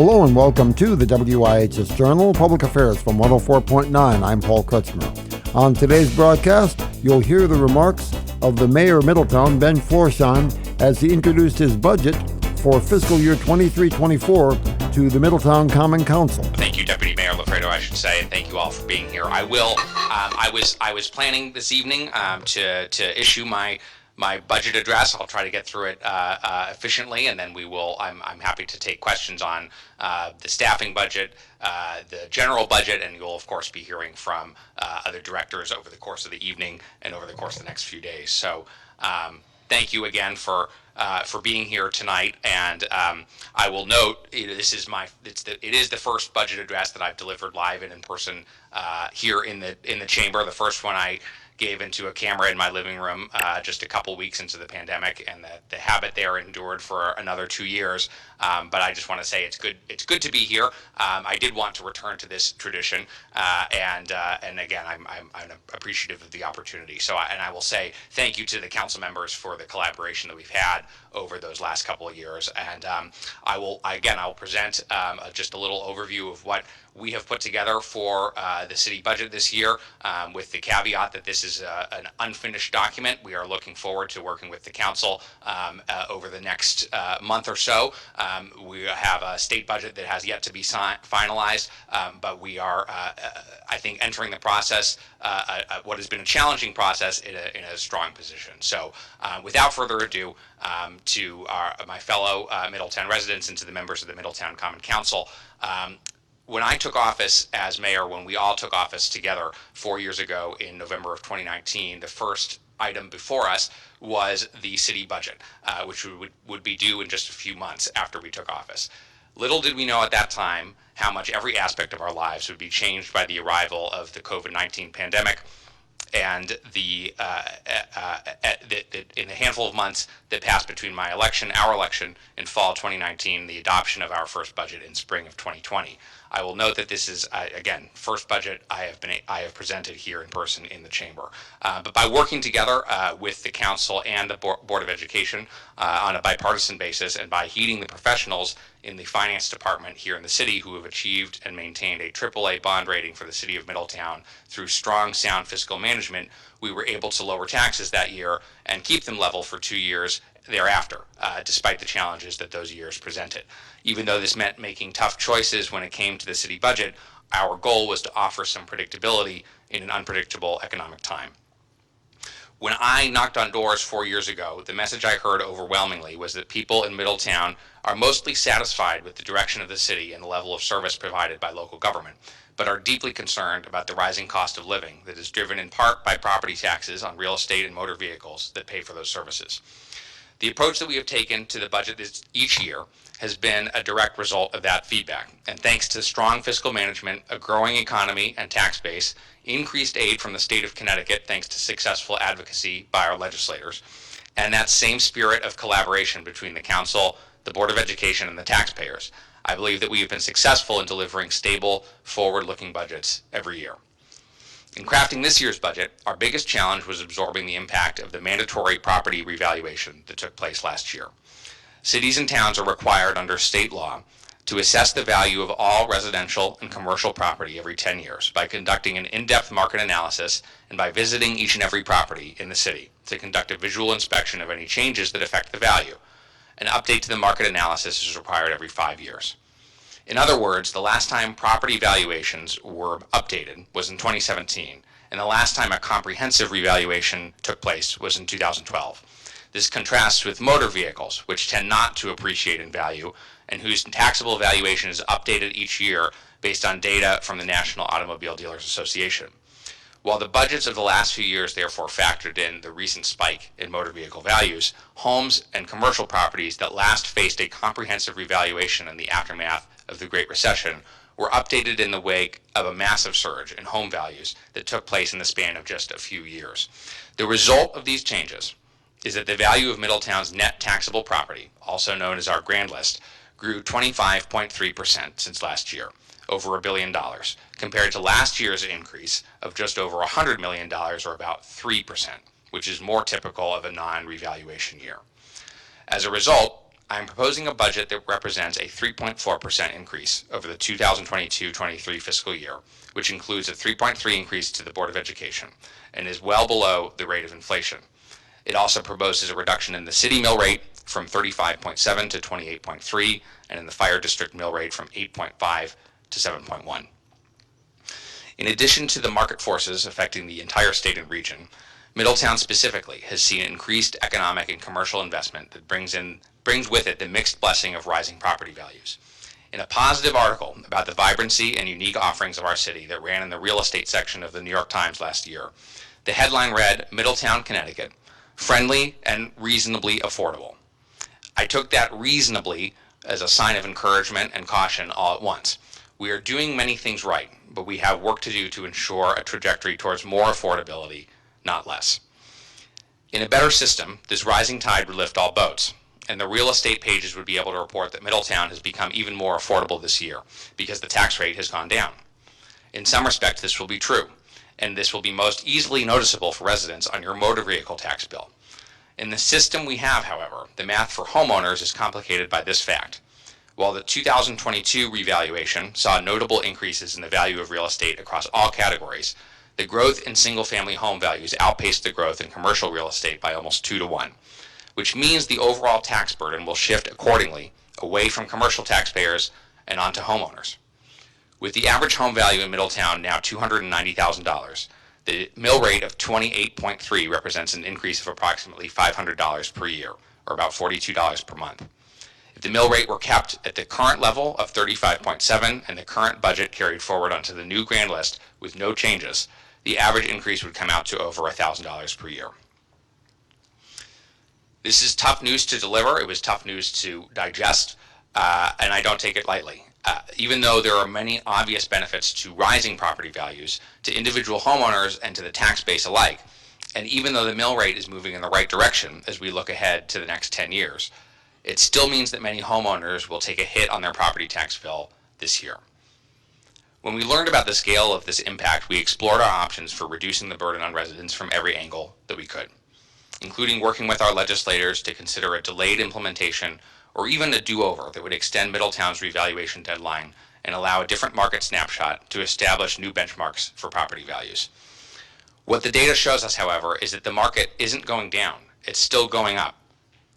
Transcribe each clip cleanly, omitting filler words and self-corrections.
Hello and welcome to the WIHS Journal, Public Affairs from 104.9. I'm Paul Kutzmer. On today's broadcast, you'll hear the remarks of the Mayor of Middletown, Ben Florsheim, as he introduced his budget for fiscal year 23-24 to the Middletown Common Council. Thank you, Deputy Mayor Lafredo, I should say, and thank you all for being here. I was planning this evening to issue my budget address. I'll try to get through it efficiently, and then I'm happy to take questions on the staffing budget, the general budget, and you'll of course be hearing from other directors over the course of the evening and over the course of the next few days. So thank you again for being here tonight, and I will note it is the first budget address that I've delivered live and in person here in the chamber. The first one I gave into a camera in my living room just a couple weeks into the pandemic, and the habit there endured for another 2 years. But I just want to say it's good to be here. I did want to return to this tradition, and again, I'm appreciative of the opportunity. So I will say thank you to the council members for the collaboration that we've had over those last couple of years. And I will present just a little overview of what we have put together for the city budget this year, with the caveat that this is an unfinished document. We are looking forward to working with the council over the next month or so. We have a state budget that has yet to be finalized, but we are, I think, entering the process, what has been a challenging process, in a strong position. So without further ado, to my fellow Middletown residents and to the members of the Middletown Common Council, when I took office as mayor, when we all took office together 4 years ago in November of 2019, the first item before us was the city budget, which would be due in just a few months after we took office. Little did we know at that time how much every aspect of our lives would be changed by the arrival of the COVID-19 pandemic, and in the handful of months that passed between our election in fall 2019, the adoption of our first budget in spring of 2020. I will note that this is, again, first budget I have presented here in person in the chamber. But by working together with the council and the Board of Education on a bipartisan basis, and by heeding the professionals in the finance department here in the city who have achieved and maintained a AAA bond rating for the city of Middletown through strong, sound fiscal management, we were able to lower taxes that year and keep them level for 2 years thereafter, despite the challenges that those years presented. Even though this meant making tough choices when it came to the city budget, our goal was to offer some predictability in an unpredictable economic time. When I knocked on doors 4 years ago, the message I heard overwhelmingly was that people in Middletown are mostly satisfied with the direction of the city and the level of service provided by local government, but are deeply concerned about the rising cost of living that is driven in part by property taxes on real estate and motor vehicles that pay for those services. The approach that we have taken to the budget each year has been a direct result of that feedback. And thanks to strong fiscal management, a growing economy and tax base, increased aid from the state of Connecticut thanks to successful advocacy by our legislators, and that same spirit of collaboration between the council, the Board of Education, and the taxpayers, I believe that we have been successful in delivering stable, forward-looking budgets every year. In crafting this year's budget, our biggest challenge was absorbing the impact of the mandatory property revaluation that took place last year. Cities and towns are required under state law to assess the value of all residential and commercial property every 10 years by conducting an in-depth market analysis and by visiting each and every property in the city to conduct a visual inspection of any changes that affect the value. An update to the market analysis is required every 5 years. In other words, the last time property valuations were updated was in 2017, and the last time a comprehensive revaluation took place was in 2012. This contrasts with motor vehicles, which tend not to appreciate in value, and whose taxable valuation is updated each year based on data from the National Automobile Dealers Association. While the budgets of the last few years therefore factored in the recent spike in motor vehicle values, homes and commercial properties that last faced a comprehensive revaluation in the aftermath of the Great Recession were updated in the wake of a massive surge in home values that took place in the span of just a few years. The result of these changes is that the value of Middletown's net taxable property, also known as our grand list, grew 25.3% since last year, over $1 billion, compared to last year's increase of just over $100 million, or about 3%, which is more typical of a non-revaluation year. As a result, I am proposing a budget that represents a 3.4% increase over the 2022-23 fiscal year, which includes a 3.3% increase to the Board of Education and is well below the rate of inflation. It also proposes a reduction in the city mill rate from 35.7 to 28.3, and in the fire district mill rate from 8.5 to 7.1. In addition to the market forces affecting the entire state and region, Middletown specifically has seen increased economic and commercial investment that brings with it the mixed blessing of rising property values. In a positive article about the vibrancy and unique offerings of our city that ran in the real estate section of the New York Times last year, the headline read, "Middletown, Connecticut, friendly and reasonably affordable." I took that reasonably as a sign of encouragement and caution all at once. We are doing many things right, but we have work to do to ensure a trajectory towards more affordability, not less. In a better system, this rising tide would lift all boats, and the real estate pages would be able to report that Middletown has become even more affordable this year because the tax rate has gone down. In some respects, this will be true, and this will be most easily noticeable for residents on your motor vehicle tax bill. In the system we have, however, the math for homeowners is complicated by this fact. While the 2022 revaluation saw notable increases in the value of real estate across all categories, the growth in single-family home values outpaced the growth in commercial real estate by almost 2 to 1, which means the overall tax burden will shift accordingly away from commercial taxpayers and onto homeowners. With the average home value in Middletown now $290,000, the mill rate of 28.3 represents an increase of approximately $500 per year, or about $42 per month. If the mill rate were kept at the current level of 35.7 and the current budget carried forward onto the new grand list with no changes, the average increase would come out to over $1,000 per year. This is tough news to deliver. It was tough news to digest, and I don't take it lightly. Even though there are many obvious benefits to rising property values, to individual homeowners, and to the tax base alike, and even though the mill rate is moving in the right direction as we look ahead to the next 10 years, it still means that many homeowners will take a hit on their property tax bill this year. When we learned about the scale of this impact, we explored our options for reducing the burden on residents from every angle that we could, including working with our legislators to consider a delayed implementation or even a do-over that would extend Middletown's revaluation deadline and allow a different market snapshot to establish new benchmarks for property values. What the data shows us, however, is that the market isn't going down, it's still going up,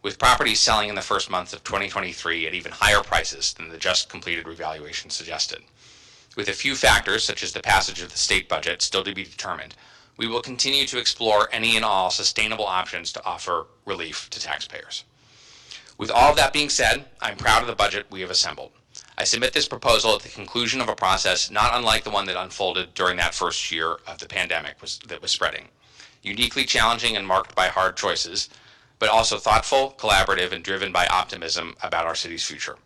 with properties selling in the first months of 2023 at even higher prices than the just completed revaluation suggested. With a few factors, such as the passage of the state budget, still to be determined, we will continue to explore any and all sustainable options to offer relief to taxpayers. With all of that being said, I'm proud of the budget we have assembled. I submit this proposal at the conclusion of a process not unlike the one that unfolded during that first year of the pandemic that was spreading. Uniquely challenging and marked by hard choices, but also thoughtful, collaborative, and driven by optimism about our city's future.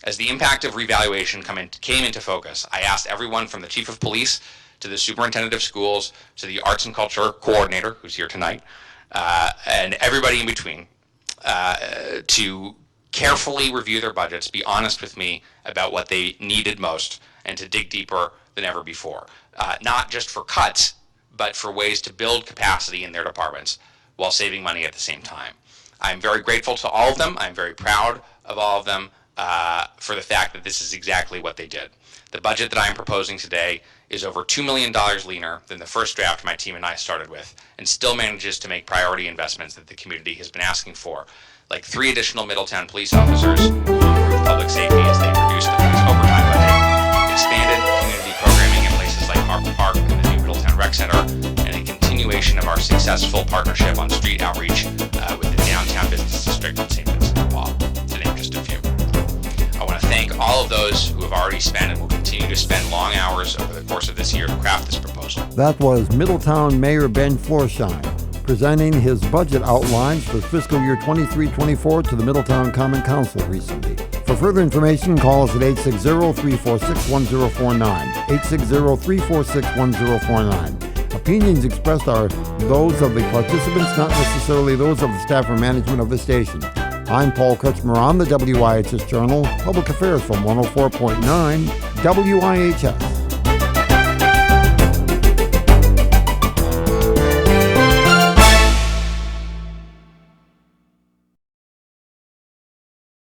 As the impact of revaluation came into focus, I asked everyone from the chief of police to the superintendent of schools to the arts and culture coordinator, who's here tonight, and everybody in between, to carefully review their budgets, be honest with me about what they needed most, and to dig deeper than ever before. Not just for cuts, but for ways to build capacity in their departments while saving money at the same time. I'm very grateful to all of them. I'm very proud of all of them for the fact that this is exactly what they did. The budget that I am proposing today is over $2 million leaner than the first draft my team and I started with, and still manages to make priority investments that the community has been asking for, like 3 additional Middletown police officers who will improve public safety as they reduce the police overtime budget, expanded community programming in places like Harper Park and the new Middletown Rec Center, and a continuation of our successful partnership on street outreach with the downtown business district in St. Vincent de Paul, to name just a few. I want to thank all of those who have already spent and will continue to spend long hours over the course of this year to craft this proposal. That was Middletown Mayor Ben Florsheim presenting his budget outlines for fiscal year 23-24 to the Middletown Common Council recently. For further information, call us at 860-346-1049, 860-346-1049. Opinions expressed are those of the participants, not necessarily those of the staff or management of the station. I'm Paul Kutzmer on the WIHS Journal, Public Affairs from 104.9 WIHS.